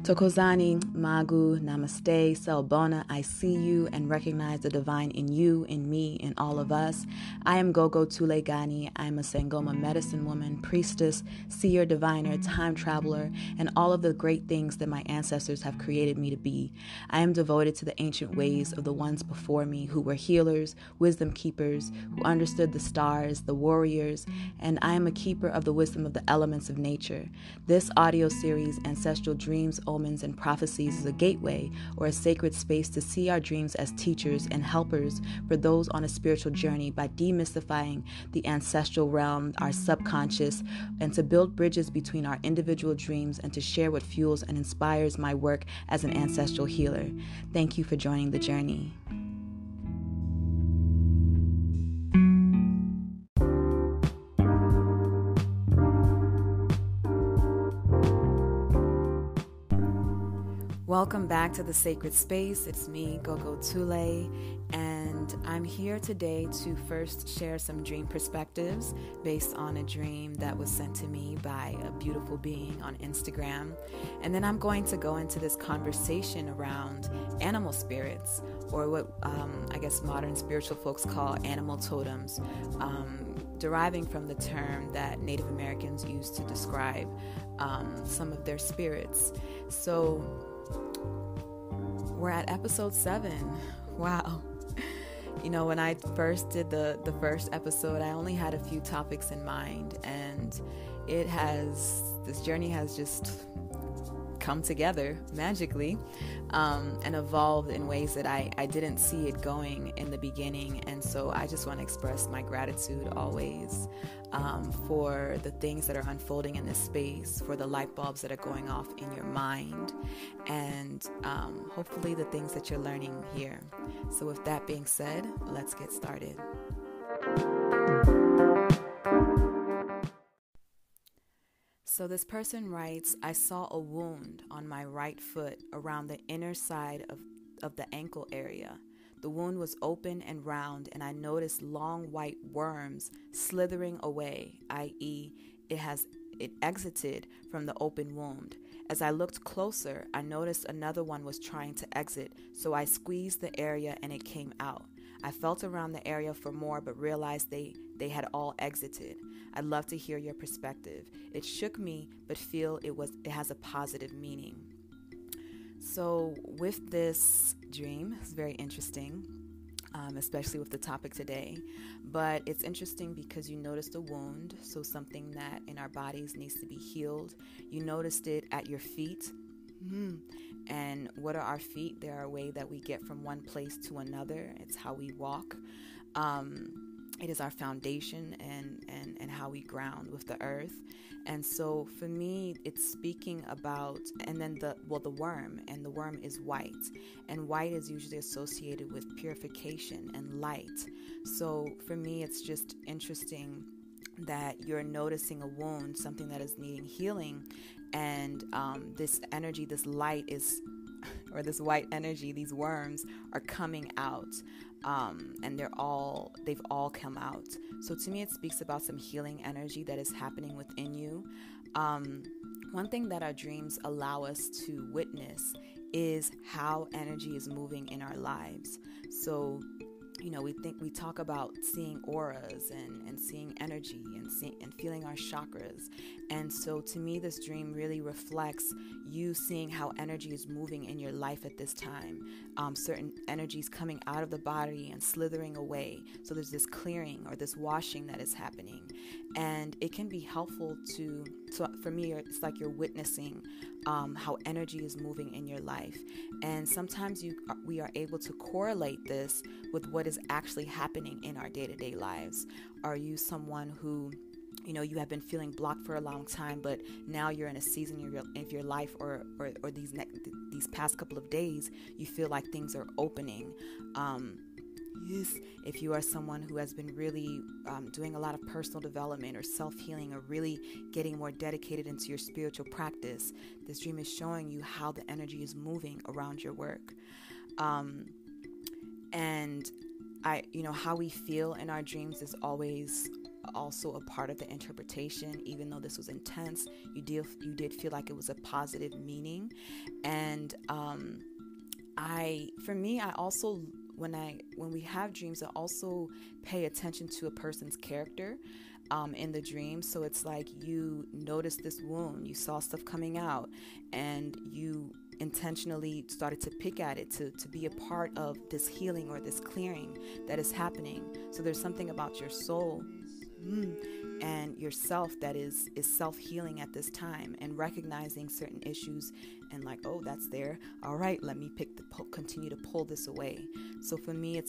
Tokozani, Magu, Namaste, Selbona, I see you and recognize the divine in you, in me, in all of us. I am Gogo Thule Ngane. I'm a Sangoma Medicine Woman, priestess, seer, diviner, time traveler, and all of the great things that my ancestors have created me to be. I am devoted to the ancient ways of the ones before me who were healers, wisdom keepers, who understood the stars, the warriors, and I am a keeper of the wisdom of the elements of nature. This audio series, Ancestral Dreams, Omens, and Prophecies, is a gateway or a sacred space to see our dreams as teachers and helpers for those on a spiritual journey by demystifying the ancestral realm, our subconscious, and to build bridges between our individual dreams and to share what fuels and inspires my work as an ancestral healer. Thank you for joining the journey. Welcome back to the sacred space. It's me, Gogo Thule, and I'm here today to first share some dream perspectives based on a dream that was sent to me by a beautiful being on Instagram. And then I'm going to go into this conversation around animal spirits, or what I guess modern spiritual folks call animal totems, deriving from the term that Native Americans used to describe some of their spirits. So we're at episode 7. Wow. You know, when I first did the first episode, I only had a few topics in mind, and this journey has just come together magically and evolved in ways that I didn't see it going in the beginning. And so I just want to express my gratitude always for the things that are unfolding in this space, for the light bulbs that are going off in your mind, and hopefully the things that you're learning here. So with that being said, let's get started. So this person writes, I saw a wound on my right foot around the inner side of the ankle area. The wound was open and round, and I noticed long white worms slithering away, i.e., it exited from the open wound. As I looked closer, I noticed another one was trying to exit, so I squeezed the area and it came out. I felt around the area for more, but realized they had all exited. I'd love to hear your perspective. It shook me, but feel it has a positive meaning. So with this dream, it's very interesting, especially with the topic today. But it's interesting because you noticed a wound, so something that in our bodies needs to be healed. You noticed it at your feet. And what are our feet? They're a way that we get from one place to another. It's how we walk. It is our foundation and how we ground with the earth. And so for me, it's speaking about, and then the worm, and the worm is white. And white is usually associated with purification and light. So for me, it's just interesting that you're noticing a wound, something that is needing healing, and this energy, this light is, or this white energy, these worms are coming out, and they've all come out. So to me, it speaks about some healing energy that is happening within you. One thing that our dreams allow us to witness is how energy is moving in our lives. So you know, we talk about seeing auras and seeing energy and feeling our chakras. And so to me, this dream really reflects you seeing how energy is moving in your life at this time. Certain energies coming out of the body and slithering away. So there's this clearing or this washing that is happening. And it can be helpful so for me, it's like you're witnessing how energy is moving in your life. And sometimes we are able to correlate this with what is actually happening in our day-to-day lives. Are you someone who, you know, you have been feeling blocked for a long time, but now you're in a season of your life or these past couple of days, you feel like things are opening. Yes, if you are someone who has been really doing a lot of personal development or self-healing or really getting more dedicated into your spiritual practice, this dream is showing you how the energy is moving around your work. And how we feel in our dreams is always also a part of the interpretation. Even though this was intense, you did feel like it was a positive meaning. And for me, I also, when we have dreams, I also pay attention to a person's character in the dream. So it's like you noticed this wound, you saw stuff coming out, and you intentionally started to pick at it to be a part of this healing or this clearing that is happening. So there's something about your soul and yourself that is self-healing at this time, and recognizing certain issues, and like, oh, that's there, all right, let me continue to pull this away. So for me, it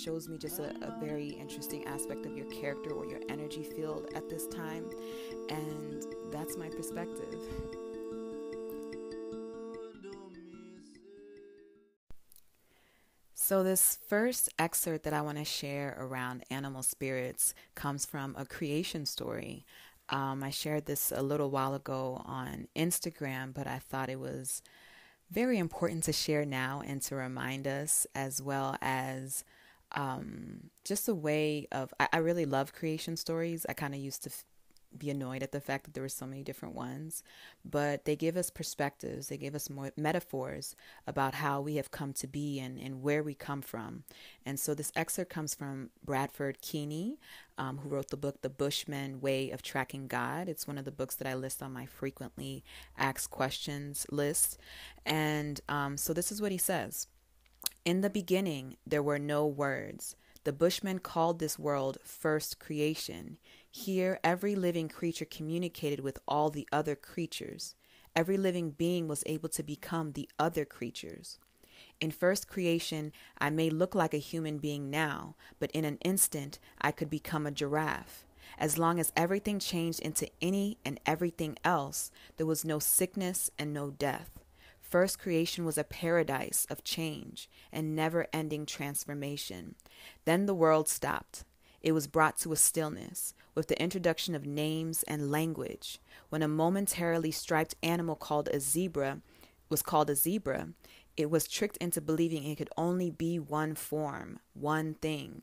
shows me just a very interesting aspect of your character or your energy field at this time, and that's my perspective. So this first excerpt that I want to share around animal spirits comes from a creation story. I shared this a little while ago on Instagram, but I thought it was very important to share now and to remind us, as well as just a way of, I really love creation stories. I kind of used to be annoyed at the fact that there were so many different ones, but they give us perspectives, they give us more metaphors about how we have come to be and where we come from. And so this excerpt comes from Bradford Keeney, who wrote the book The Bushman Way of Tracking God. It's one of the books that I list on my frequently asked questions list. And so this is what he says. In the beginning, there were no words. The Bushmen called this world first creation. Here, every living creature communicated with all the other creatures. Every living being was able to become the other creatures. In first creation, I may look like a human being now, but in an instant, I could become a giraffe. As long as everything changed into any and everything else, there was no sickness and no death. First creation was a paradise of change and never-ending transformation. Then the world stopped. It was brought to a stillness with the introduction of names and language. When a momentarily striped animal was called a zebra, it was tricked into believing it could only be one form, one thing.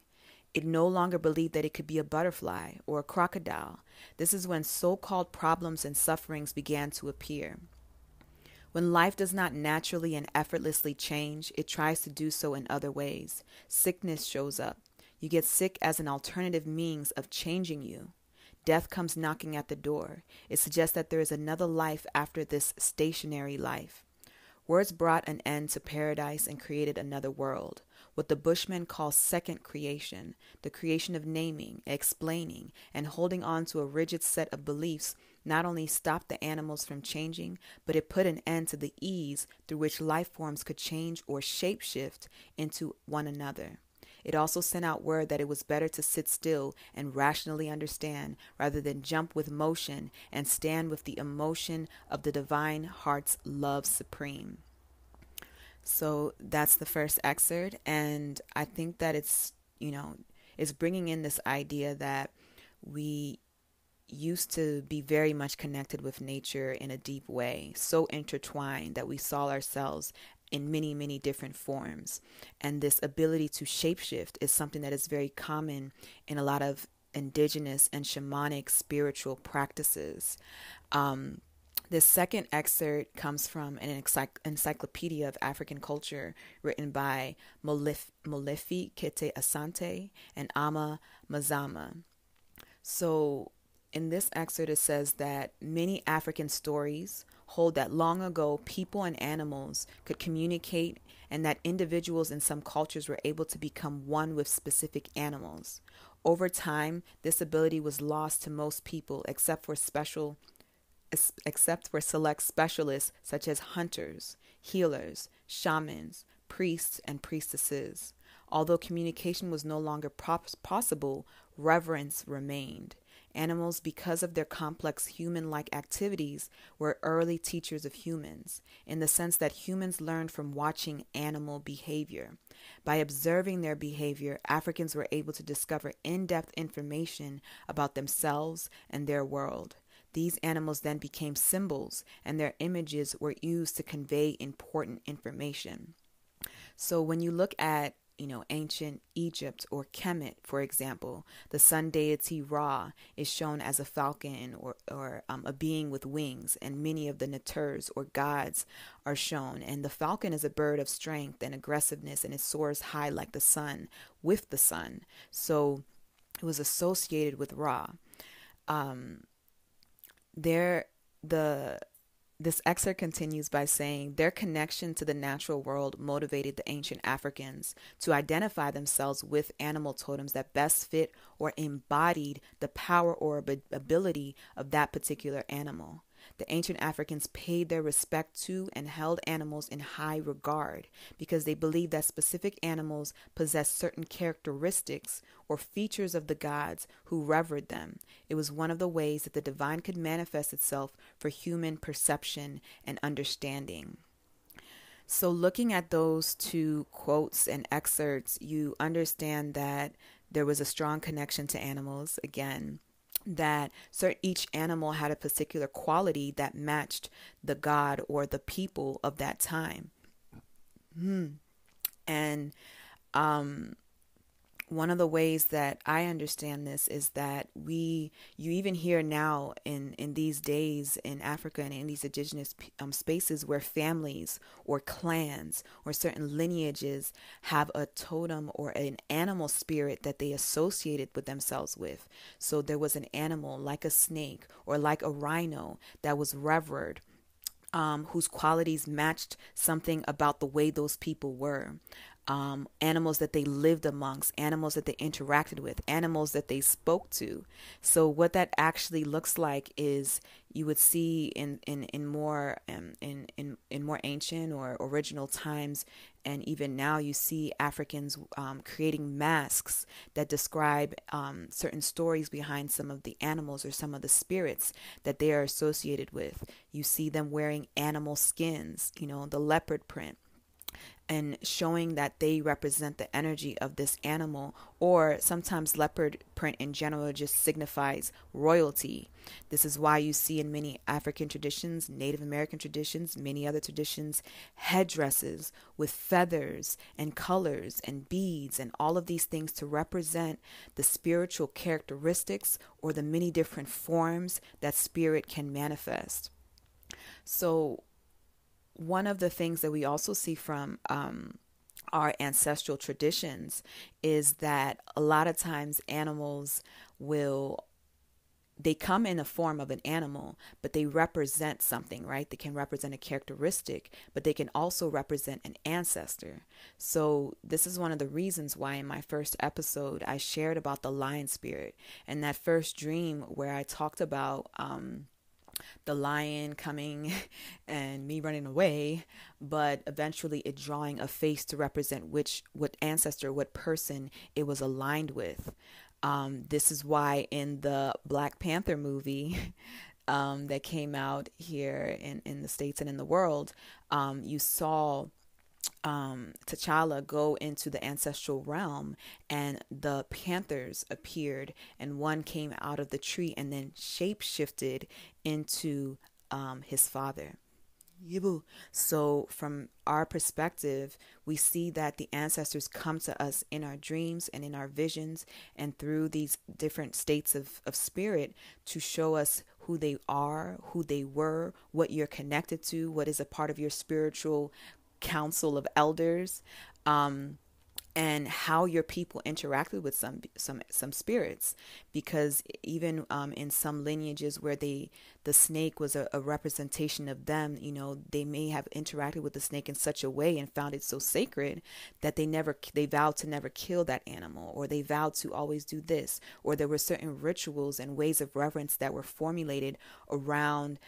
It no longer believed that it could be a butterfly or a crocodile. This is when so-called problems and sufferings began to appear. When life does not naturally and effortlessly change, it tries to do so in other ways. Sickness shows up. You get sick as an alternative means of changing you. Death comes knocking at the door. It suggests that there is another life after this stationary life. Words brought an end to paradise and created another world, what the Bushmen call second creation, the creation of naming, explaining, and holding on to a rigid set of beliefs not only stopped the animals from changing, but it put an end to the ease through which life forms could change or shapeshift into one another. It also sent out word that it was better to sit still and rationally understand rather than jump with motion and stand with the emotion of the divine heart's love supreme. So that's the first excerpt, and I think that it's bringing in this idea that we used to be very much connected with nature in a deep way, so intertwined that we saw ourselves in many, many different forms. And this ability to shapeshift is something that is very common in a lot of indigenous and shamanic spiritual practices. This second excerpt comes from an encyclopedia of African culture written by Molefi Kete Asante and Ama Mazama. So in this excerpt, it says that many African stories hold that long ago people and animals could communicate, and that individuals in some cultures were able to become one with specific animals. Over time, this ability was lost to most people except for select specialists such as hunters, healers, shamans, priests, and priestesses. Although communication was no longer possible, reverence remained. Animals, because of their complex human-like activities, were early teachers of humans, in the sense that humans learned from watching animal behavior. By observing their behavior, Africans were able to discover in-depth information about themselves and their world. These animals then became symbols, and their images were used to convey important information. So when you look at ancient Egypt or Kemet, for example, the sun deity Ra is shown as a falcon or a being with wings, and many of the naturs or gods are shown. And the falcon is a bird of strength and aggressiveness, and it soars high like the sun, with the sun. So it was associated with Ra. This excerpt continues by saying their connection to the natural world motivated the ancient Africans to identify themselves with animal totems that best fit or embodied the power or ability of that particular animal. The ancient Africans paid their respect to and held animals in high regard because they believed that specific animals possessed certain characteristics or features of the gods who revered them. It was one of the ways that the divine could manifest itself for human perception and understanding. So looking at those two quotes and excerpts, you understand that there was a strong connection to animals, again, that each animal had a particular quality that matched the god or the people of that time. And one of the ways that I understand this is that you even hear now in these days in Africa and in these indigenous spaces where families or clans or certain lineages have a totem or an animal spirit that they associated with themselves with. So there was an animal like a snake or like a rhino that was revered, whose qualities matched something about the way those people were. Animals that they lived amongst, animals that they interacted with, animals that they spoke to. So what that actually looks like is you would see in more ancient or original times, and even now you see Africans creating masks that describe certain stories behind some of the animals or some of the spirits that they are associated with. You see them wearing animal skins, the leopard print, and showing that they represent the energy of this animal, or sometimes leopard print in general just signifies royalty. This is why you see in many African traditions, Native American traditions, many other traditions, headdresses with feathers and colors and beads and all of these things to represent the spiritual characteristics or the many different forms that spirit can manifest. So one of the things that we also see from our ancestral traditions is that a lot of times animals they come in the form of an animal, but they represent something, right? They can represent a characteristic, but they can also represent an ancestor. So this is one of the reasons why in my first episode, I shared about the lion spirit and that first dream where I talked about the lion coming and me running away, but eventually it drawing a face to represent what ancestor, what person it was aligned with. This is why in the Black Panther movie that came out here in the States and in the world, you saw T'Challa go into the ancestral realm, and the panthers appeared, and one came out of the tree and then shape-shifted into his father. So from our perspective, we see that the ancestors come to us in our dreams and in our visions and through these different states of spirit to show us who they are, who they were, what you're connected to, what is a part of your spiritual council of elders, and how your people interacted with some spirits. Because even in some lineages where the snake was a representation of them, they may have interacted with the snake in such a way and found it so sacred that they vowed to never kill that animal, or they vowed to always do this, or there were certain rituals and ways of reverence that were formulated around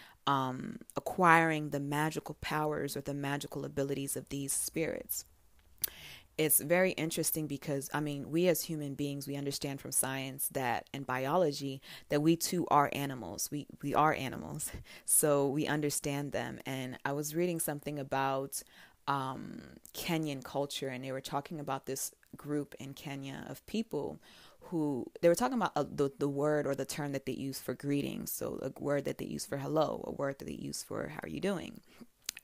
acquiring the magical powers or the magical abilities of these spirits. It's very interesting because, we as human beings, we understand from science and biology that we too are animals. We are animals. So we understand them. And I was reading something about Kenyan culture, and they were talking about this group in Kenya of people who they were talking about the word or the term that they use for greetings. So a word that they use for hello, a word that they use for how are you doing.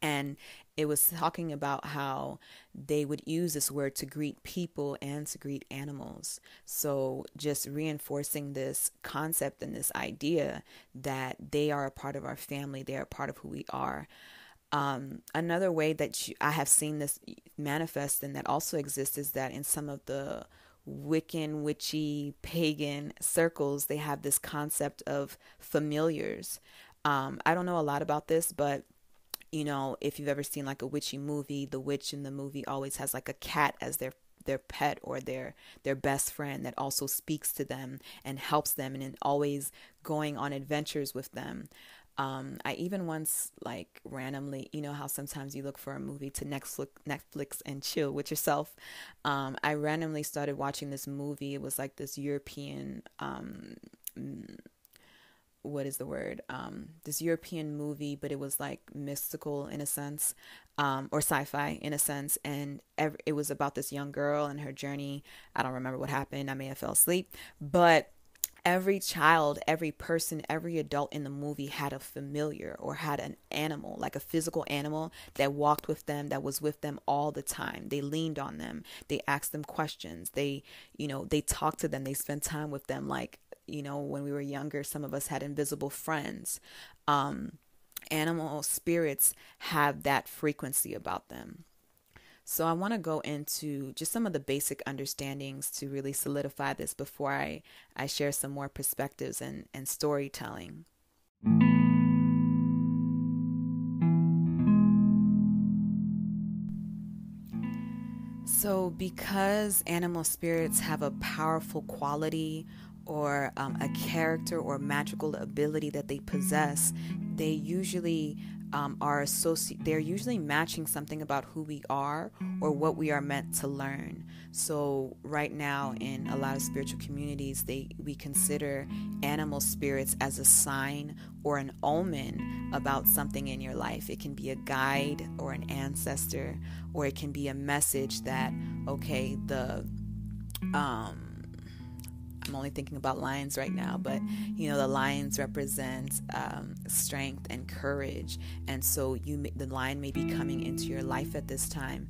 And it was talking about how they would use this word to greet people and to greet animals. So just reinforcing this concept and this idea that they are a part of our family, they are a part of who we are. Another way that I have seen this manifest and that also exists is that in some of the Wiccan, witchy, pagan circles, they have this concept of familiars. I don't know a lot about this, but if you've ever seen like a witchy movie, the witch in the movie always has like a cat as their pet or their best friend that also speaks to them and helps them and always going on adventures with them. I even once like randomly, how sometimes you look for a movie to Netflix and chill with yourself. I randomly started watching this movie. It was like this European, what is the word? This European movie, but it was like mystical in a sense, or sci-fi in a sense. And it was about this young girl and her journey. I don't remember what happened. I may have fell asleep, but every child, every person, every adult in the movie had a familiar or had an animal, like a physical animal that walked with them, that was with them all the time. They leaned on them. They asked them questions. They talked to them. They spent time with them. Like, when we were younger, some of us had invisible friends. Animal spirits have that frequency about them. So I want to go into just some of the basic understandings to really solidify this before I share some more perspectives and storytelling. So because animal spirits have a powerful quality or a character or magical ability that they possess, they usually they're usually matching something about who we are or what we are meant to learn. So right now in a lot of spiritual communities, we consider animal spirits as a sign or an omen about something in your life. It can be a guide or an ancestor, or it can be a message that, okay, I'm only thinking about lions right now, but the lions represent strength and courage, and so the lion may be coming into your life at this time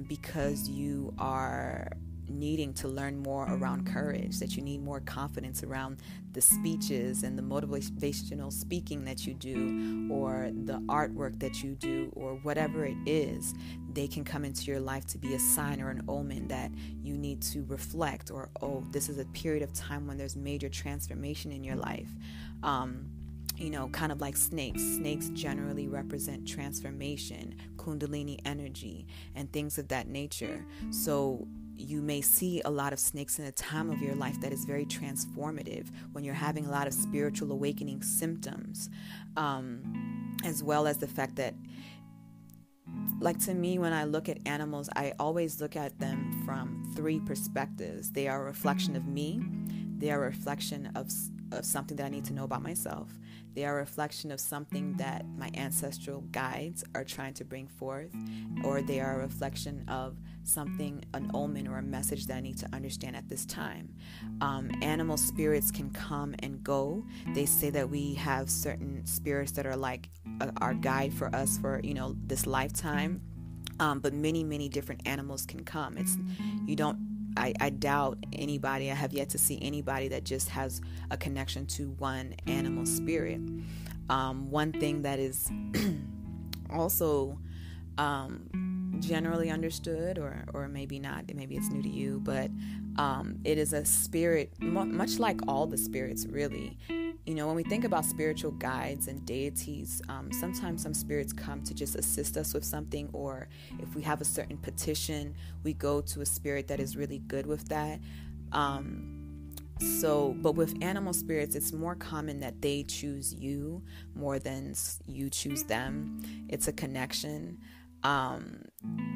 because you are needing to learn more around courage, that you need more confidence around the speeches and the motivational speaking that you do, or the artwork that you do, or whatever it is. They can come into your life to be a sign or an omen that you need to reflect, or, oh, this is a period of time when there's major transformation in your life. Kind of like snakes. Snakes generally represent transformation, kundalini energy, and things of that nature. So you may see a lot of snakes in a time of your life that is very transformative when you're having a lot of spiritual awakening symptoms, as well as the fact that, like, to me, when I look at animals, I always look at them from three perspectives. They are a reflection of me. They are a reflection of something that I need to know about myself. They are a reflection of something that my ancestral guides are trying to bring forth, or they are a reflection of something, an omen or a message that I need to understand at this time. Animal spirits can come and go. They say that we have certain spirits that are like our guide for us for, this lifetime. But many, many different animals can come. I doubt anybody, I have yet to see anybody that just has a connection to one animal spirit. One thing that is also generally understood, or maybe not, maybe it's new to you, but it is a spirit, much like all the spirits, really. When we think about spiritual guides and deities, sometimes some spirits come to just assist us with something, or if we have a certain petition, we go to a spirit that is really good with that. But with animal spirits, it's more common that they choose you more than you choose them. It's a connection.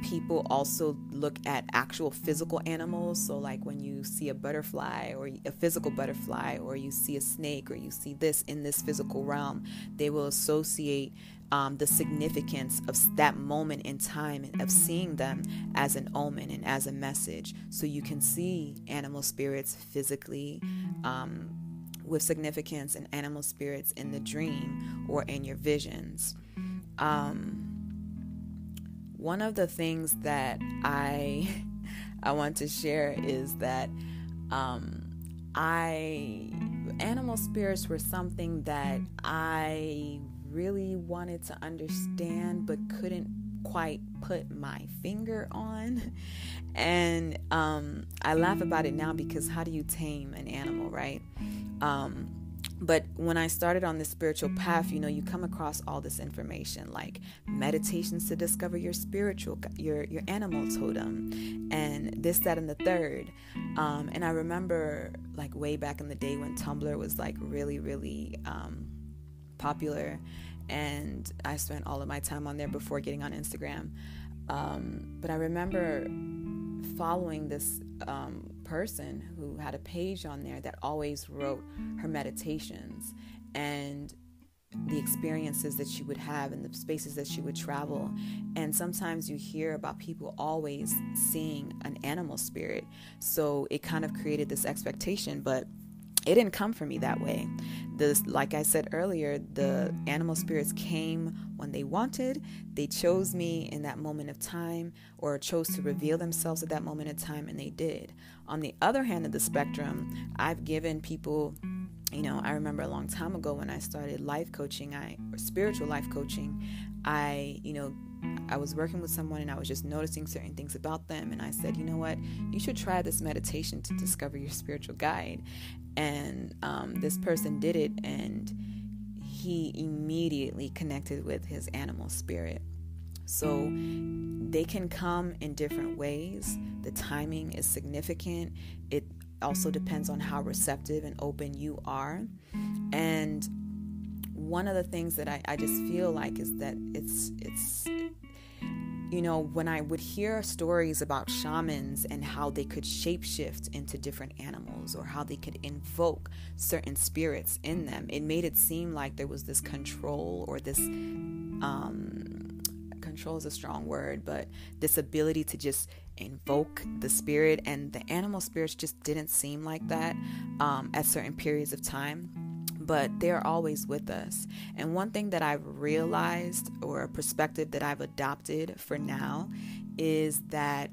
People also look at actual physical animals. So like when you see a butterfly, or a physical butterfly, or you see a snake, or you see this in this physical realm, they will associate the significance of that moment in time of seeing them as an omen and as a message. So you can see animal spirits physically with significance, and animal spirits in the dream or in your visions. one of the things that I want to share is that animal spirits were something that I really wanted to understand but couldn't quite put my finger on. And I laugh about it now because how do you tame an animal, right? But when I started on this spiritual path, you come across all this information like meditations to discover your your animal totem, and this, that, and the third. And I remember like way back in the day when Tumblr was like really, really popular, and I spent all of my time on there before getting on Instagram. But I remember following this person who had a page on there that always wrote her meditations and the experiences that she would have and the spaces that she would travel. And sometimes you hear about people always seeing an animal spirit, so it kind of created this expectation, but it didn't come for me that way. Like I said earlier, the animal spirits came when they wanted. They chose me in that moment of time, or chose to reveal themselves at that moment of time, and they did. On the other hand of the spectrum, I've given people, I remember a long time ago when I started life coaching, or spiritual life coaching, I was working with someone and I was just noticing certain things about them. And I said, you know what, you should try this meditation to discover your spiritual guide. And this person did it, and he immediately connected with his animal spirit. So they can come in different ways. The timing is significant. It also depends on how receptive and open you are. And one of the things that I just feel like is that it's when I would hear stories about shamans and how they could shapeshift into different animals, or how they could invoke certain spirits in them, it made it seem like there was this control, or this control is a strong word, but this ability to just invoke the spirit. And the animal spirits just didn't seem like that at certain periods of time. But they're always with us. And one thing that I've realized, or a perspective that I've adopted for now, is that,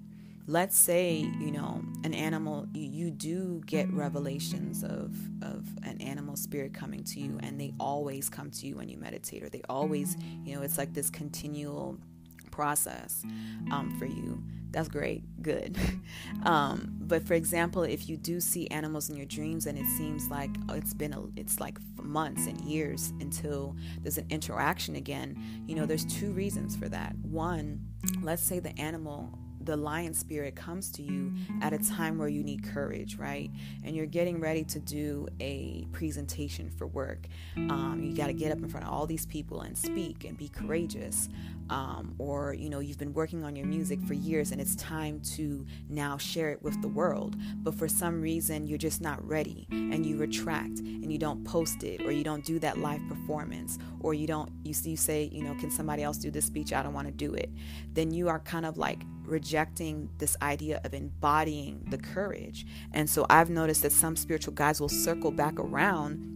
let's say, an animal, you do get revelations of an animal spirit coming to you, and they always come to you when you meditate, or they always, it's like this continual process for you. That's great. Good. But for example, if you do see animals in your dreams and it seems like it's like months and years until there's an interaction again, there's two reasons for that. One, let's say the lion spirit comes to you at a time where you need courage, right? And you're getting ready to do a presentation for work. You got to get up in front of all these people and speak and be courageous. Or you've been working on your music for years and it's time to now share it with the world. But for some reason, you're just not ready, and you retract and you don't post it, or you don't do that live performance, or you say, can somebody else do this speech? I don't want to do it. Then you are kind of like rejecting this idea of embodying the courage. And so I've noticed that some spiritual guides will circle back around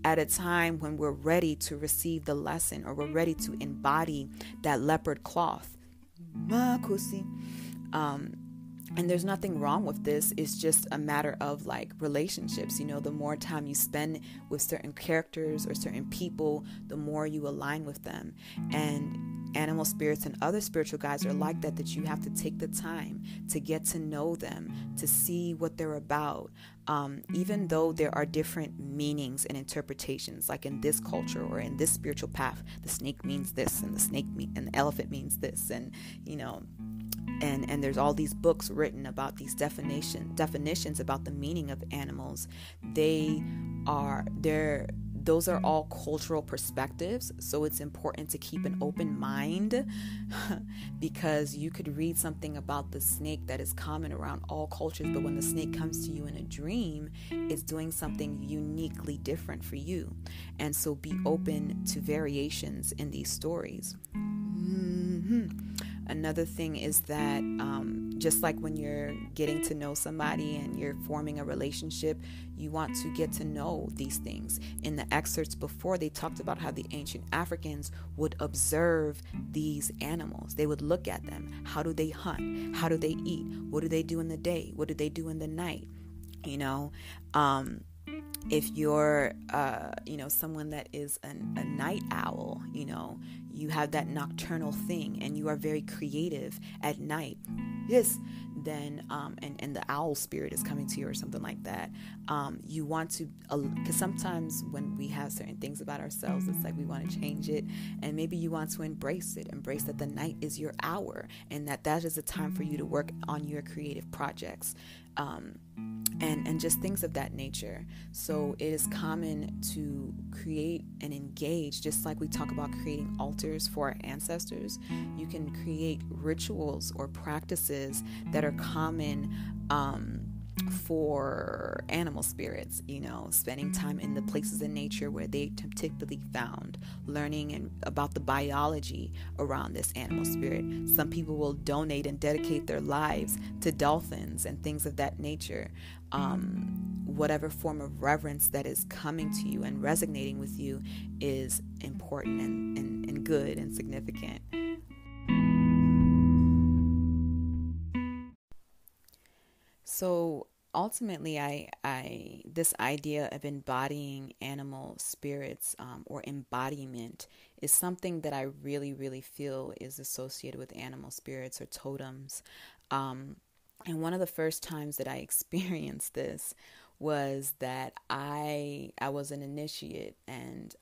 at a time when we're ready to receive the lesson, or we're ready to embody that leopard cloth. Makhosi. And there's nothing wrong with this. It's just a matter of like relationships. The more time you spend with certain characters or certain people, the more you align with them. And animal spirits and other spiritual guides are like that you have to take the time to get to know them, to see what they're about. Even though there are different meanings and interpretations, like in this culture or in this spiritual path, the snake means this, and the elephant means this, and and there's all these books written about these definitions about the meaning of animals. Those are all cultural perspectives, so it's important to keep an open mind because you could read something about the snake that is common around all cultures, but when the snake comes to you in a dream, it's doing something uniquely different for you. And so be open to variations in these stories. Another thing is that just like when you're getting to know somebody and you're forming a relationship, you want to get to know these things. In the excerpts before, they talked about how the ancient Africans would observe these animals. They would look at them. How do they hunt? How do they eat? What do they do in the day? What do they do in the night? You know, if you're, someone that is a night owl, you have that nocturnal thing and you are very creative at night. Yes. Then, and the owl spirit is coming to you or something like that. You want to, because sometimes when we have certain things about ourselves, it's like we want to change it. And maybe you want to embrace that the night is your hour and that is a time for you to work on your creative projects. And just things of that nature. So it is common to create and engage, just like we talk about creating altars for our ancestors. You can create rituals or practices that are common for animal spirits, spending time in the places in nature where they typically found, learning about the biology around this animal spirit. Some people will donate and dedicate their lives to dolphins and things of that nature. Whatever form of reverence that is coming to you and resonating with you is important and good and significant. So ultimately, I this idea of embodying animal spirits or embodiment is something that I really, really feel is associated with animal spirits or totems. And one of the first times that I experienced this was that I was an initiate, and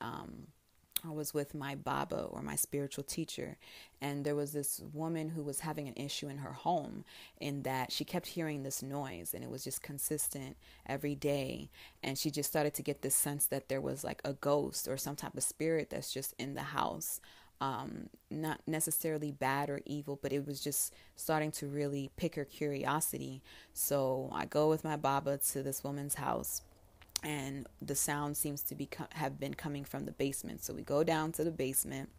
I was with my Baba or my spiritual teacher, and there was this woman who was having an issue in her home in that she kept hearing this noise and it was just consistent every day. And she just started to get this sense that there was like a ghost or some type of spirit that's just in the house. Not necessarily bad or evil, but it was just starting to really pick her curiosity. So I go with my Baba to this woman's house, and the sound seems to have been coming from the basement. So we go down to the basement,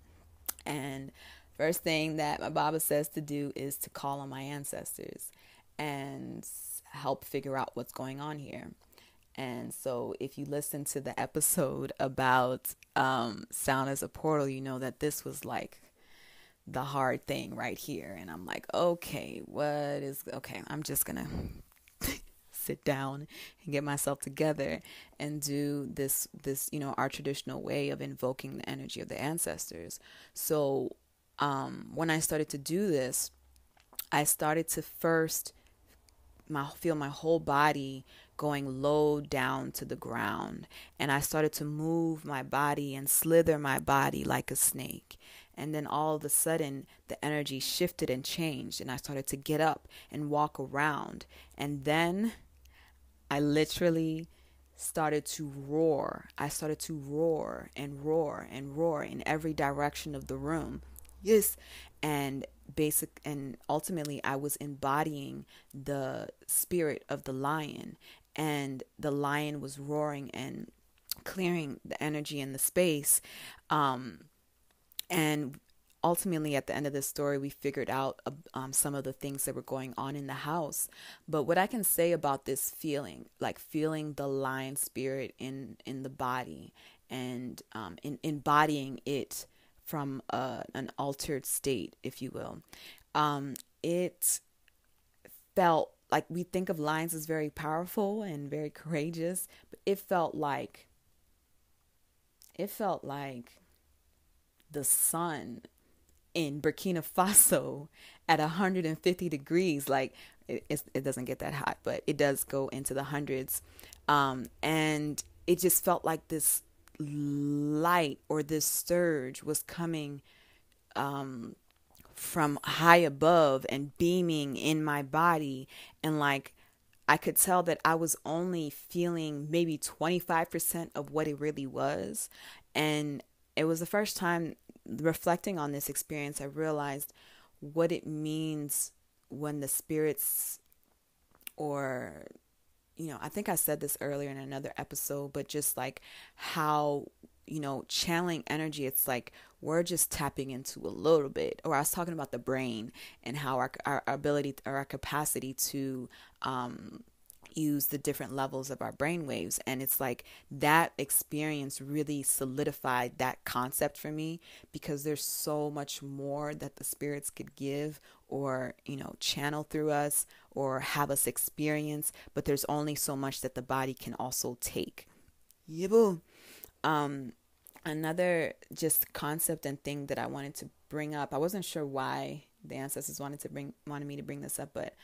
and first thing that my Baba says to do is to call on my ancestors and help figure out what's going on here. And so if you listen to the episode about sound as a portal, you know that this was like the hard thing right here. And I'm like, okay, I'm just going to sit down and get myself together and do this, our traditional way of invoking the energy of the ancestors. So when I started to do this, I started to first feel my whole body going low down to the ground. And I started to move my body and slither my body like a snake. And then all of a sudden, the energy shifted and changed. And I started to get up and walk around. And then I literally started to roar. I started to roar and roar and roar in every direction of the room. Yes. And ultimately I was embodying the spirit of the lion, and the lion was roaring and clearing the energy in the space. And ultimately at the end of the story, we figured out some of the things that were going on in the house. But what I can say about this feeling, like feeling the lion spirit in the body and in embodying it from an altered state, if you will. It felt like, we think of lions as very powerful and very courageous, but it felt like the sun in Burkina Faso at 150 degrees. Like it doesn't get that hot, but it does go into the hundreds. And it just felt like this light or this surge was coming from high above and beaming in my body. And like I could tell that I was only feeling maybe 25% of what it really was. And it was the first time reflecting on this experience, I realized what it means when the spirits, I think I said this earlier in another episode, but just like how channeling energy, it's like we're just tapping into a little bit. Or I was talking about the brain and how our ability or our capacity to use the different levels of our brain waves. And it's like that experience really solidified that concept for me, because there's so much more that the spirits could give or, channel through us or have us experience, but there's only so much that the body can also take. Yeah. Another just concept and thing that I wanted to bring up, I wasn't sure why the ancestors wanted me to bring this up, but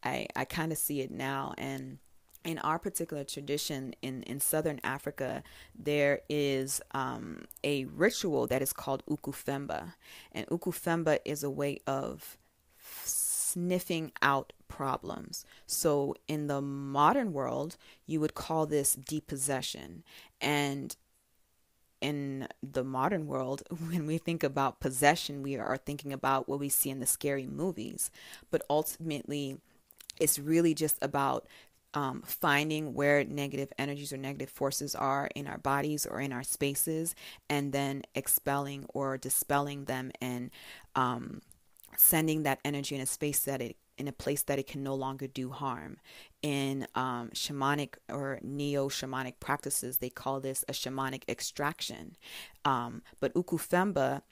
I kind of see it now. And in our particular tradition in Southern Africa, there is a ritual that is called ukufemba. And ukufemba is a way of sniffing out problems. So in the modern world, you would call this depossession. And in the modern world, when we think about possession, we are thinking about what we see in the scary movies. But ultimately, it's really just about finding where negative energies or negative forces are in our bodies or in our spaces, and then expelling or dispelling them, and sending that energy in a place that it can no longer do harm. In shamanic or neo-shamanic practices, they call this a shamanic extraction. But ukufemba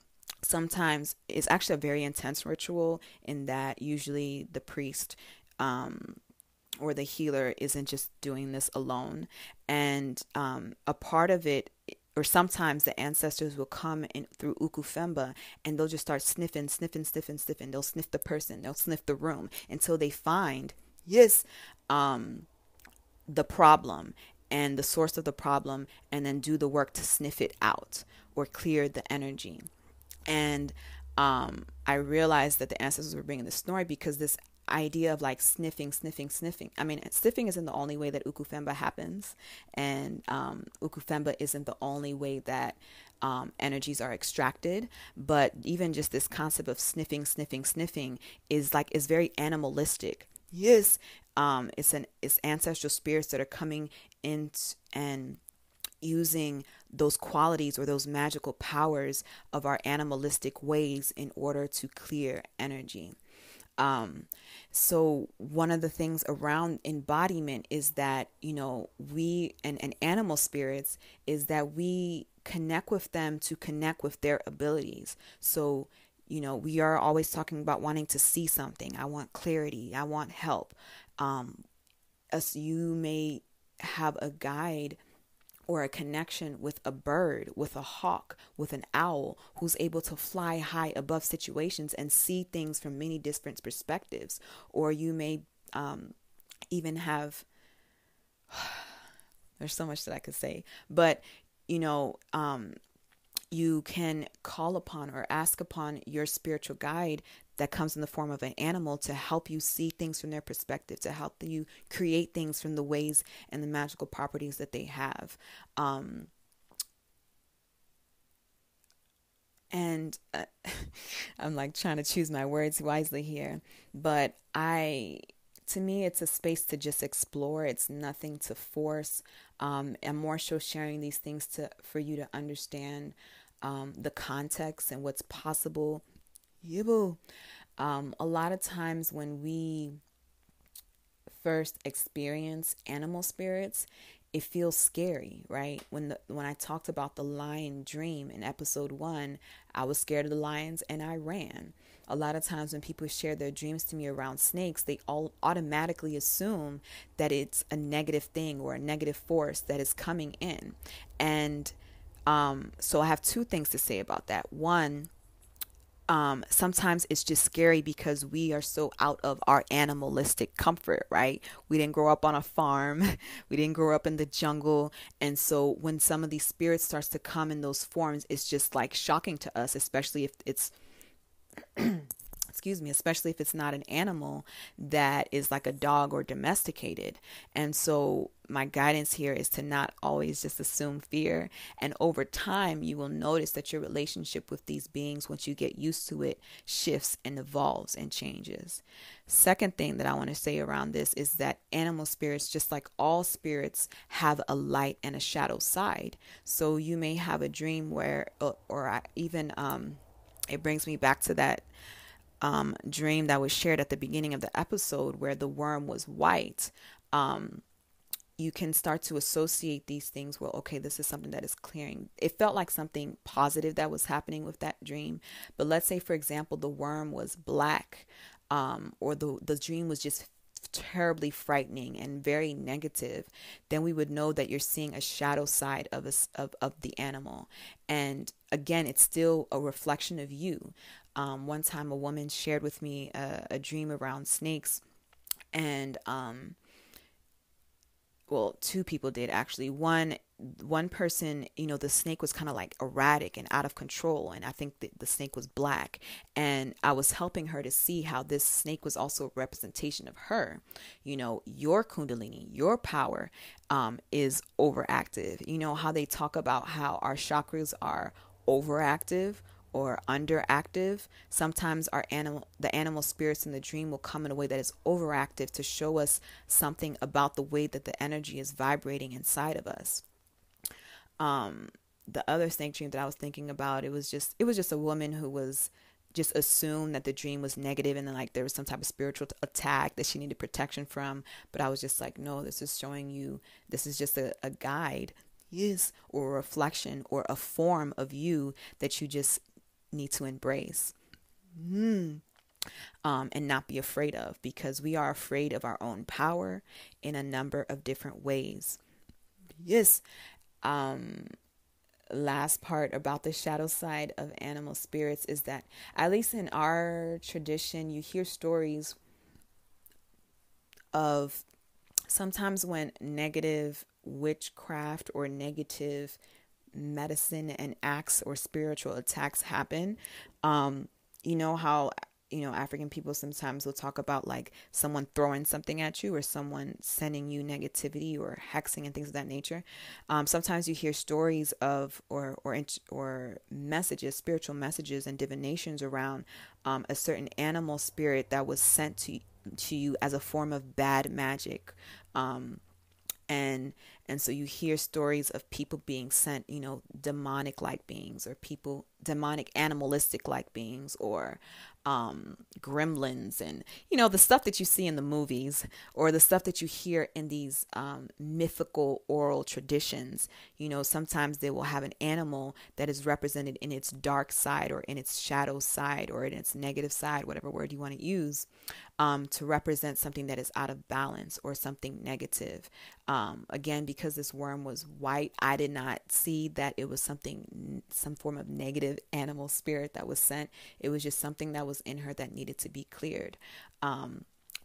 sometimes is actually a very intense ritual, in that usually the priest or the healer isn't just doing this alone. And a part of it, or sometimes the ancestors will come in through ukufemba, and they'll just start sniffing. They'll sniff the person, they'll sniff the room, until they find, the problem and the source of the problem, and then do the work to sniff it out or clear the energy. And I realized that the ancestors were bringing this story because this idea of like sniffing. I mean, sniffing isn't the only way that ukufemba happens, and ukufemba isn't the only way that energies are extracted. But even just this concept of sniffing is very animalistic. Yes, it's ancestral spirits that are coming in and using those qualities or those magical powers of our animalistic ways in order to clear energy. So one of the things around embodiment is that, we and animal spirits is that we connect with them to connect with their abilities. So, we are always talking about wanting to see something. I want clarity. I want help. As you may have a guide or a connection with a bird, with a hawk, with an owl, who's able to fly high above situations and see things from many different perspectives. Or you may even have, there's so much that I could say, but you can call upon or ask upon your spiritual guide that comes in the form of an animal to help you see things from their perspective, to help you create things from the ways and the magical properties that they have. And I'm like trying to choose my words wisely here, but to me, it's a space to just explore. It's nothing to force. I'm more so sharing these things for you to understand the context and what's possible. A lot of times when we first experience animal spirits, it feels scary, right? When I talked about the lion dream in episode 1, I was scared of the lions and I ran. A lot of times when people share their dreams to me around snakes, they all automatically assume that it's a negative thing or a negative force that is coming in. And so I have two things to say about that. One, sometimes it's just scary because we are so out of our animalistic comfort, right? We didn't grow up on a farm. We didn't grow up in the jungle. And so when some of these spirits starts to come in those forms, it's just like shocking to us, especially if it's excuse me, especially if it's not an animal that is like a dog or domesticated. And so my guidance here is to not always just assume fear. And over time, you will notice that your relationship with these beings, once you get used to it, shifts and evolves and changes. Second thing that I want to say around this is that animal spirits, just like all spirits, have a light and a shadow side. So you may have a dream where, it brings me back to that dream that was shared at the beginning of the episode where the worm was white. You can start to associate these things. Well, okay, this is something that is clearing. It felt like something positive that was happening with that dream. But let's say, for example, the worm was black, or the dream was just terribly frightening and very negative, then we would know that you're seeing a shadow side of the animal. And again, it's still a reflection of you. One time a woman shared with me a dream around snakes, and well, two people did actually. One person, the snake was kind of like erratic and out of control, and I think that the snake was black, and I was helping her to see how this snake was also a representation of her. Your kundalini, your power is overactive. How they talk about how our chakras are overactive or underactive. Sometimes the animal spirits in the dream will come in a way that is overactive to show us something about the way that the energy is vibrating inside of us. The other snake dream that I was thinking about, it was just a woman who was just assumed that the dream was negative, and then like there was some type of spiritual attack that she needed protection from. But I was just like, no, this is showing you, this is just a guide, yes, or a reflection or a form of you that you just need to embrace. And not be afraid of, because we are afraid of our own power in a number of different ways. Yes. Last part about the shadow side of animal spirits is that, at least in our tradition, you hear stories of sometimes when negative witchcraft or negative medicine and acts or spiritual attacks happen. How African people sometimes will talk about like someone throwing something at you or someone sending you negativity or hexing and things of that nature. Sometimes you hear stories of or messages, spiritual messages and divinations around a certain animal spirit that was sent to you as a form of bad magic. And so you hear stories of people being sent, demonic like beings, or people demonic animalistic like beings, or gremlins, and the stuff that you see in the movies, or the stuff that you hear in these mythical oral traditions. Sometimes they will have an animal that is represented in its dark side or in its shadow side or in its negative side, whatever word you want to use, to represent something that is out of balance or something negative. Again, because this worm was white, I did not see that it was some form of negative animal spirit that was sent. It was just something that was in her that needed to be cleared.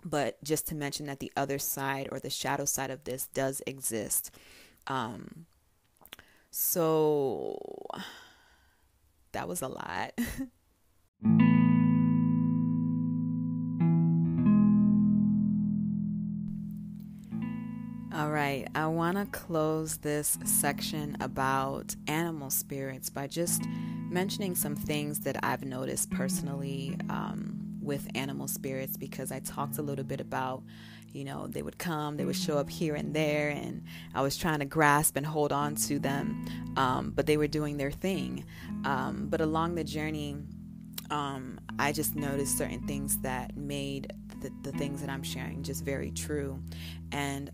But just to mention that the other side, or the shadow side of this, does exist. So that was a lot. All right, I want to close this section about animal spirits by just mentioning some things that I've noticed personally with animal spirits, because I talked a little bit about, they would come, they would show up here and there, and I was trying to grasp and hold on to them, but they were doing their thing. But along the journey, I just noticed certain things that made the things that I'm sharing just very true. And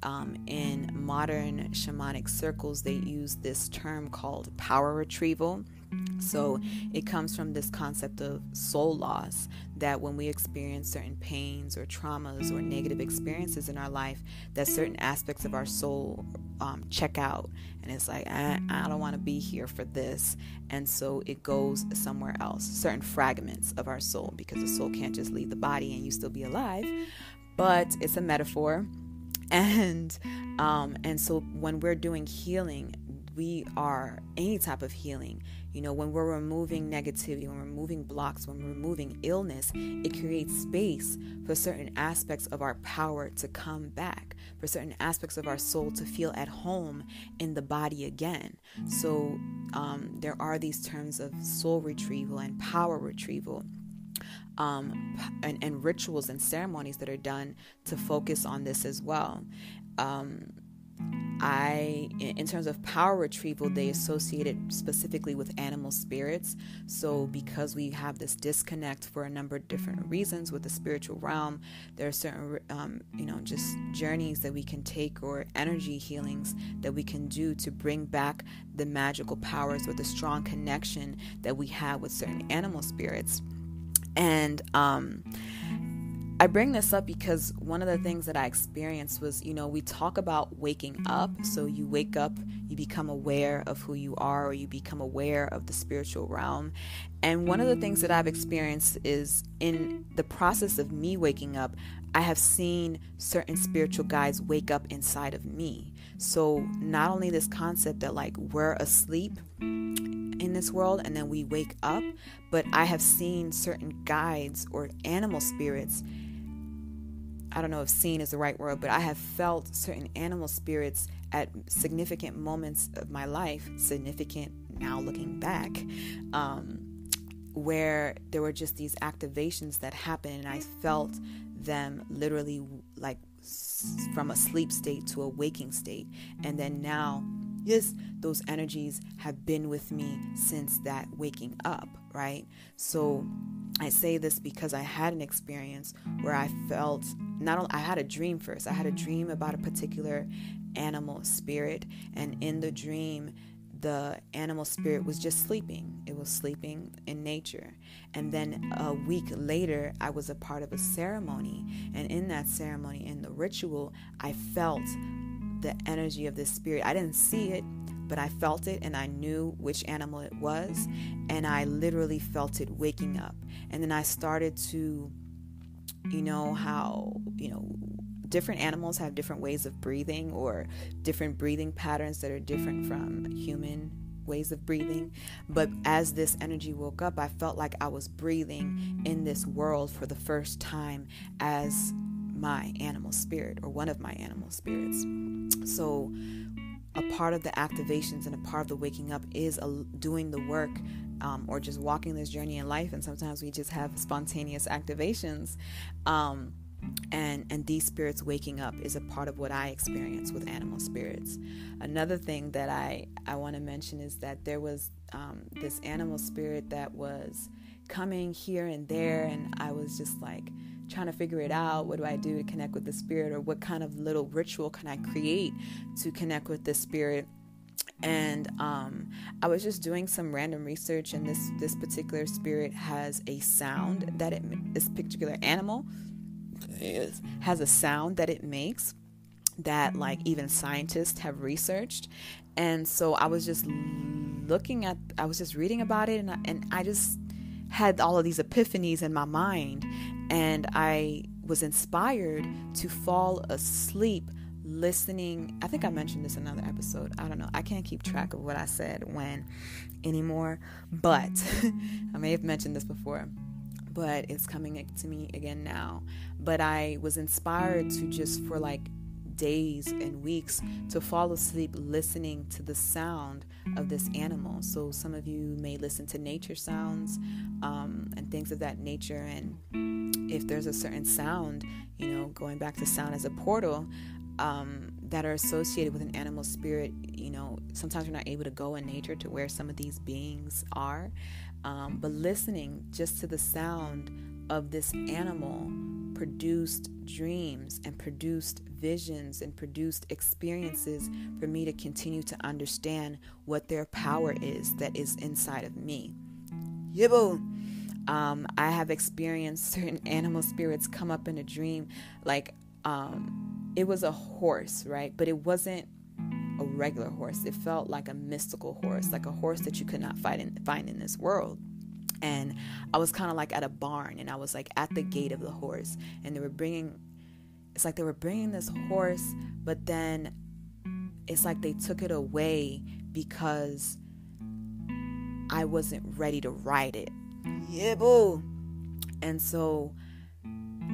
in modern shamanic circles, they use this term called power retrieval. So it comes from this concept of soul loss, that when we experience certain pains or traumas or negative experiences in our life, that certain aspects of our soul check out, and it's like, I don't want to be here for this, and so it goes somewhere else. Certain fragments of our soul, because the soul can't just leave the body and you still be alive, but it's a metaphor. And so when we're doing healing, we are any type of healing. When we're removing negativity, when we're removing blocks, when we're removing illness, it creates space for certain aspects of our power to come back, for certain aspects of our soul to feel at home in the body again. So there are these terms of soul retrieval and power retrieval, and rituals and ceremonies that are done to focus on this as well. In terms of power retrieval, they associate it specifically with animal spirits. So because we have this disconnect for a number of different reasons with the spiritual realm, there are certain, just journeys that we can take, or energy healings that we can do to bring back the magical powers or the strong connection that we have with certain animal spirits. And I bring this up because one of the things that I experienced was, we talk about waking up. So you wake up, you become aware of who you are, or you become aware of the spiritual realm. And one of the things that I've experienced is in the process of me waking up, I have seen certain spiritual guides wake up inside of me. So not only this concept that like we're asleep in this world and then we wake up, but I have seen certain guides or animal spirits. I don't know if seen is the right word, but I have felt certain animal spirits at significant moments of my life, significant now looking back, where there were just these activations that happened, and I felt them literally like from a sleep state to a waking state. And then now, yes, those energies have been with me since that waking up, right? So I say this because I had an experience where I felt, I had a dream first. I had a dream about a particular animal spirit, and in the dream, the animal spirit was just sleeping. It was sleeping in nature. And then a week later, I was a part of a ceremony. And in that ceremony, in the ritual, I felt the energy of this spirit. I didn't see it, but I felt it, and I knew which animal it was. And I felt it waking up. And then I started to, how, different animals have different ways of breathing, or different breathing patterns that are different from human ways of breathing. But as this energy woke up, I felt like I was breathing in this world for the first time as my animal spirit, or one of my animal spirits. So a part of the activations and a part of the waking up is doing the work, or just walking this journey in life. And sometimes we just have spontaneous activations. And these spirits waking up is a part of what I experience with animal spirits. Another thing that I want to mention is that there was this animal spirit that was coming here and there, and I was just like trying to figure it out. What do I do to connect with the spirit, or what kind of little ritual can I create to connect with the spirit? And I was just doing some random research, and this particular spirit has a sound that this particular animal has a sound that it makes that like even scientists have researched. And so I was just reading about it, and I just had all of these epiphanies in my mind, and I was inspired to fall asleep listening. I think I mentioned this in another episode. I don't know. I can't keep track of what I said when anymore, but I may have mentioned this before, but it's coming to me again now. But I was inspired to just for like days and weeks to fall asleep listening to the sound of this animal. So some of you may listen to nature sounds and things of that nature. And if there's a certain sound, going back to sound as a portal, that are associated with an animal spirit, sometimes we're not able to go in nature to where some of these beings are. But listening just to the sound of this animal produced dreams and produced visions and produced experiences for me to continue to understand what their power is that is inside of me. Yibble. I have experienced certain animal spirits come up in a dream, like it was a horse, right? But it wasn't a regular horse. It felt like a mystical horse, like a horse that you could not find in this world. And I was kind of like at a barn, and I was like at the gate of the horse, and they were bringing this horse, but then it's like they took it away because I wasn't ready to ride it. Yeah, boo. And so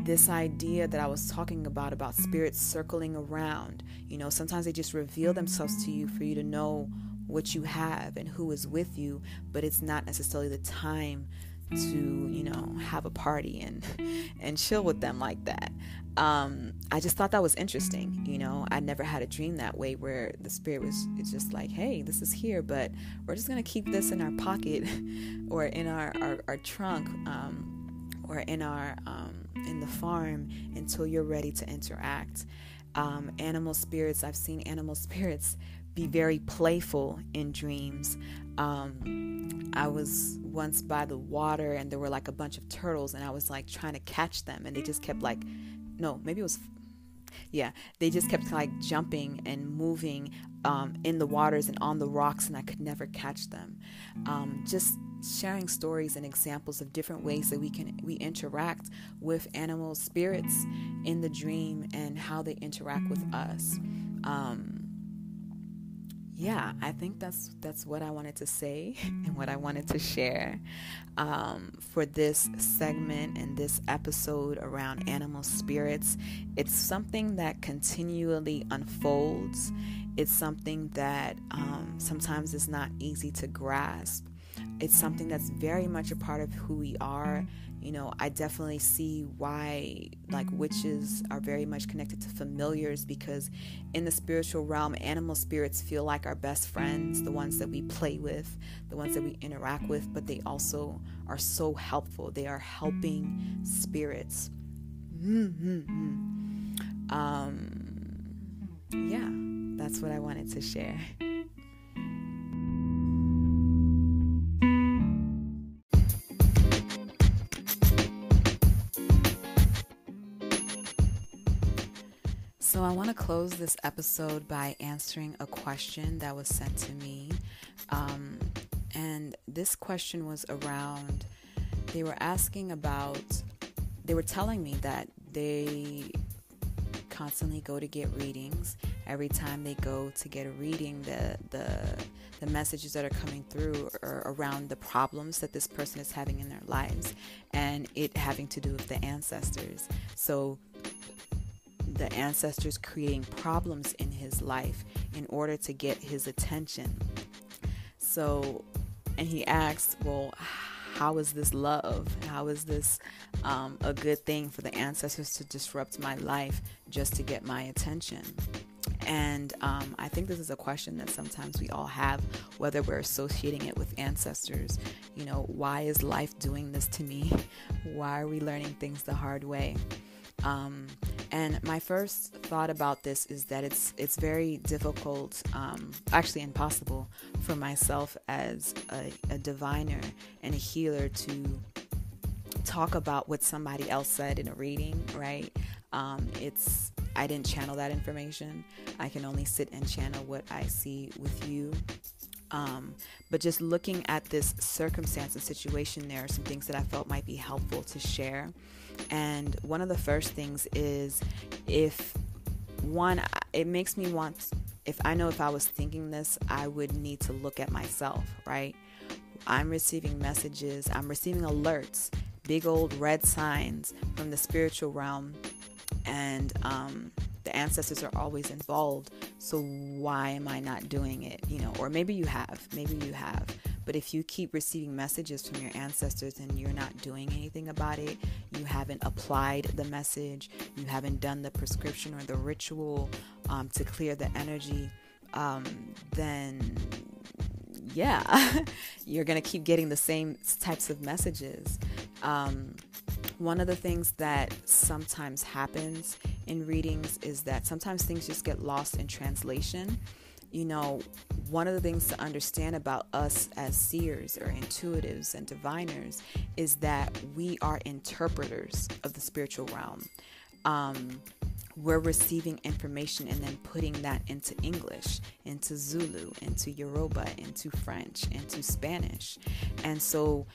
this idea that I was talking about spirits circling around, sometimes they just reveal themselves to you for you to know what you have and who is with you, but it's not necessarily the time to, have a party and chill with them like that. I just thought that was interesting. I never had a dream that way where the spirit it's just like, hey, this is here, but we're just going to keep this in our pocket or in our trunk, or in our, in the farm until you're ready to interact. Animal spirits, I've seen animal spirits be very playful in dreams. I was once by the water and there were like a bunch of turtles and I was like trying to catch them and they just kept they just kept like jumping and moving in the waters and on the rocks, and I could never catch them. Just sharing stories and examples of different ways that we interact with animal spirits in the dream and how they interact with us. I think that's what I wanted to say and what I wanted to share for this segment and this episode around animal spirits. It's something that continually unfolds. It's something that sometimes is not easy to grasp. It's something that's very much a part of who we are. I definitely see why witches are very much connected to familiars, because in the spiritual realm, animal spirits feel like our best friends, the ones that we play with, the ones that we interact with, but they also are so helpful. They are helping spirits. That's what I wanted to share. So I want to close this episode by answering a question that was sent to me. And this question was around, they were telling me that they constantly go to get readings. Every time they go to get a reading, the messages that are coming through are around the problems that this person is having in their lives, and it having to do with the ancestors. So the ancestors creating problems in his life in order to get his attention. So, and he asked, well, how is this love? How is this a good thing for the ancestors to disrupt my life just to get my attention? And I think this is a question that sometimes we all have, whether we're associating it with ancestors. Why is life doing this to me? Why are we learning things the hard way? And my first thought about this is that it's very difficult, actually impossible for myself as a diviner and a healer to talk about what somebody else said in a reading, right? I didn't channel that information. I can only sit and channel what I see with you. But just looking at this circumstance and situation, there are some things that I felt might be helpful to share. And one of the first things is, it makes me want, if I was thinking this, I would need to look at myself, right? I'm receiving messages, I'm receiving alerts, big old red signs from the spiritual realm, and the ancestors are always involved. So why am I not doing it? Or maybe you have. But if you keep receiving messages from your ancestors and you're not doing anything about it, you haven't applied the message, you haven't done the prescription or the ritual to clear the energy, then you're going to keep getting the same types of messages. One of the things that sometimes happens in readings is that sometimes things just get lost in translation. One of the things to understand about us as seers or intuitives and diviners is that we are interpreters of the spiritual realm. We're receiving information and then putting that into English, into Zulu, into Yoruba, into French, into Spanish. And so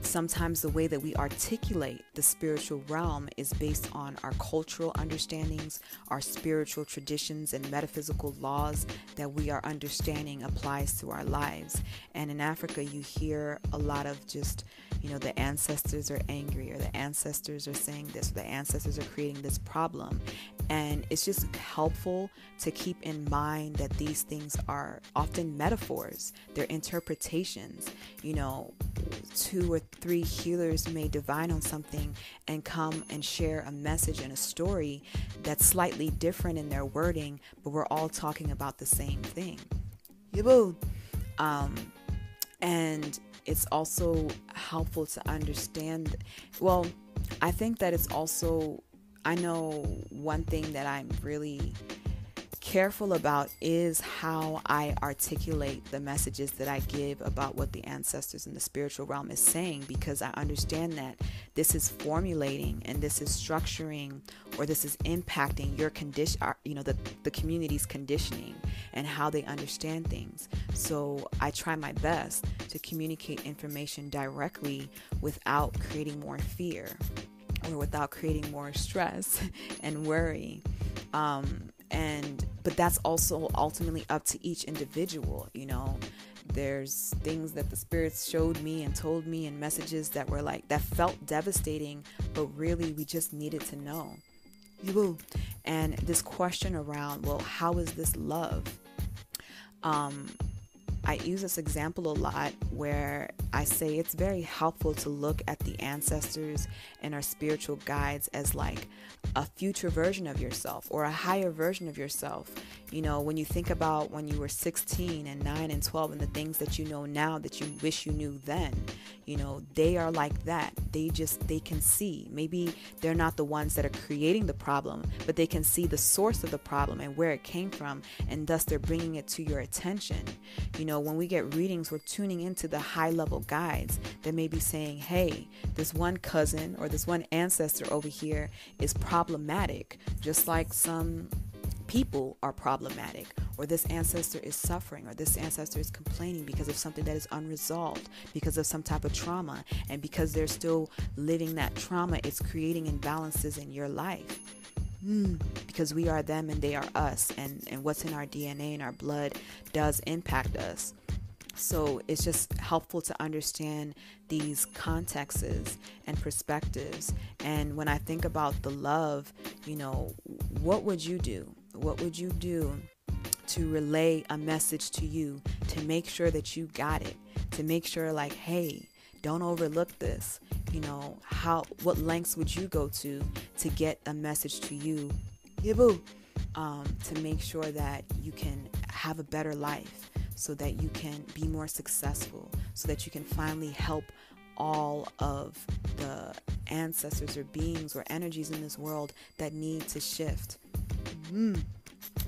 sometimes the way that we articulate the spiritual realm is based on our cultural understandings, our spiritual traditions and metaphysical laws that we are understanding applies to our lives. And in Africa, you hear a lot of just, the ancestors are angry, or the ancestors are saying this, or the ancestors are creating this problem. And it's just helpful to keep in mind that these things are often metaphors. They're interpretations. 2 or 3 healers may divine on something and come and share a message and a story that's slightly different in their wording, but we're all talking about the same thing. And it's also helpful to understand. Well, I think that it's also, I know one thing that I'm really careful about is how I articulate the messages that I give about what the ancestors in the spiritual realm is saying, because I understand that this is formulating and this is structuring, or this is impacting your condition, the community's conditioning and how they understand things. So I try my best to communicate information directly without creating more fear or without creating more stress and worry. But that's also ultimately up to each individual. There's things that the spirits showed me and told me, and messages that were that felt devastating, but really we just needed to know. And this question around, well, how is this love? I use this example a lot where I say it's very helpful to look at the ancestors and our spiritual guides as a future version of yourself, or a higher version of yourself. When you think about when you were 16 and 9 and 12 and the things that you know now that you wish you knew then, they are like that. They can see. Maybe they're not the ones that are creating the problem, but they can see the source of the problem and where it came from, and thus they're bringing it to your attention. When we get readings, we're tuning into the high level guides that may be saying, hey, this one cousin or this one ancestor over here is problematic, just like some people are problematic, or this ancestor is suffering, or this ancestor is complaining because of something that is unresolved, because of some type of trauma, and because they're still living that trauma, it's creating imbalances in your life. Because we are them and they are us, and what's in our DNA and our blood does impact us. So it's just helpful to understand these contexts and perspectives. And when I think about the love, what would you do? What would you do to relay a message to you, to make sure that you got it, to make sure hey, don't overlook this? What lengths would you go to get a message to you, to make sure that you can have a better life, so that you can be more successful, so that you can finally help all of the ancestors or beings or energies in this world that need to shift.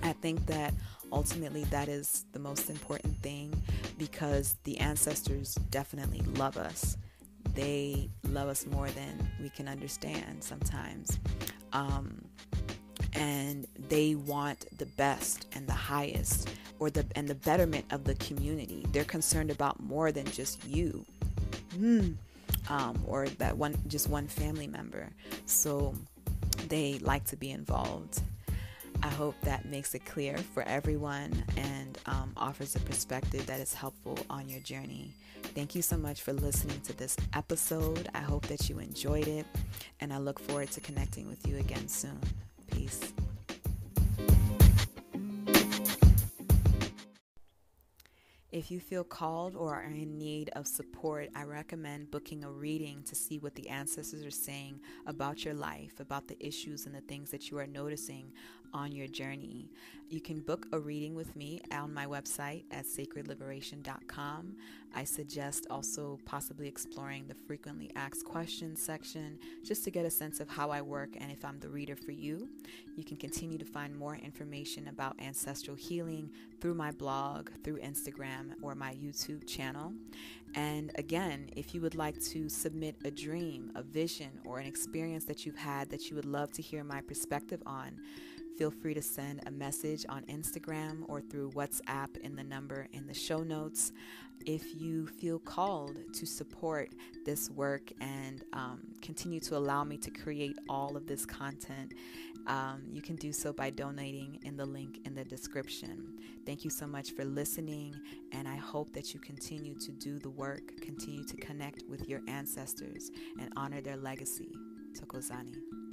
I think that ultimately that is the most important thing, because the ancestors definitely love us. They love us more than we can understand sometimes. And they want the best and the highest, and the betterment of the community. They're concerned about more than just you, or that one family member. So they like to be involved. I hope that makes it clear for everyone and offers a perspective that is helpful on your journey. Thank you so much for listening to this episode. I hope that you enjoyed it, and I look forward to connecting with you again soon. Peace. If you feel called or are in need of support, I recommend booking a reading to see what the ancestors are saying about your life, about the issues and the things that you are noticing on your journey. You can book a reading with me on my website at sacredliberation.com. I suggest also possibly exploring the frequently asked questions section just to get a sense of how I work and if I'm the reader for you. You can continue to find more information about ancestral healing through my blog, through Instagram, or my YouTube channel. And again, if you would like to submit a dream, a vision, or an experience that you've had that you would love to hear my perspective on, feel free to send a message on Instagram or through WhatsApp in the number in the show notes. If you feel called to support this work and continue to allow me to create all of this content, you can do so by donating in the link in the description. Thank you so much for listening, and I hope that you continue to do the work, continue to connect with your ancestors, and honor their legacy. Thokozani.